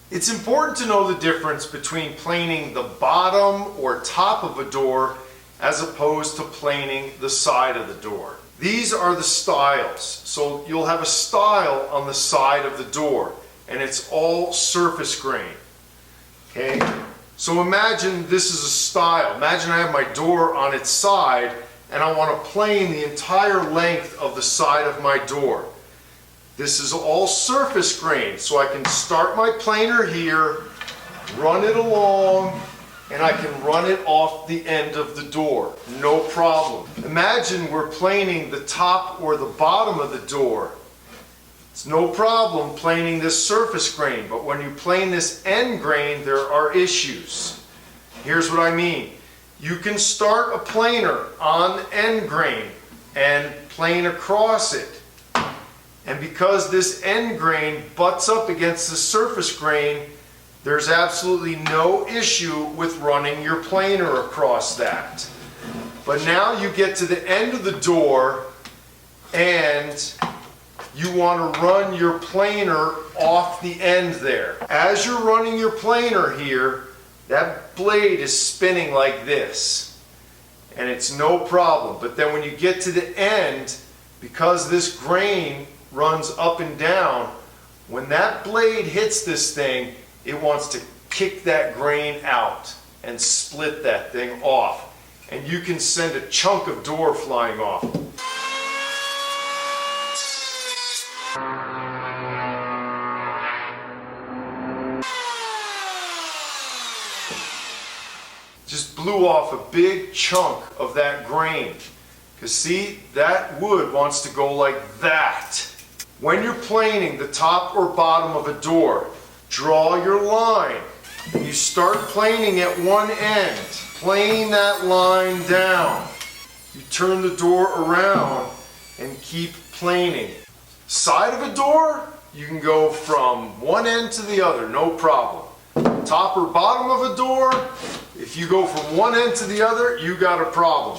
It's important to know the difference between planing the bottom or top of a door as opposed to planing the side of the door. These are the stiles. So you'll have a stile on the side of the door and it's all surface grain. Okay? So imagine this is a stile. Imagine I have my door on its side and I want to plane the entire length of the side of my door. This is all surface grain, so I can start my planer here, run it along, and I can run it off the end of the door. No problem. Imagine we're planing the top or the bottom of the door. It's no problem planing this surface grain, but when you plane this end grain, there are issues. Here's what I mean. You can start a planer on end grain and plane across it. And because this end grain butts up against the surface grain, there's absolutely no issue with running your planer across that. But now you get to the end of the door and you want to run your planer off the end there. As you're running your planer here, that blade is spinning like this. And it's no problem. But then when you get to the end, because this grain runs up and down, when that blade hits this thing, it wants to kick that grain out and split that thing off. And you can send a chunk of door flying off. Just blew off a big chunk of that grain. Because see, that wood wants to go like that. When you're planing the top or bottom of a door, draw your line. And you start planing at one end. Plane that line down. You turn the door around and keep planing. Side of a door, you can go from one end to the other, no problem. Top or bottom of a door, if you go from one end to the other, you got a problem.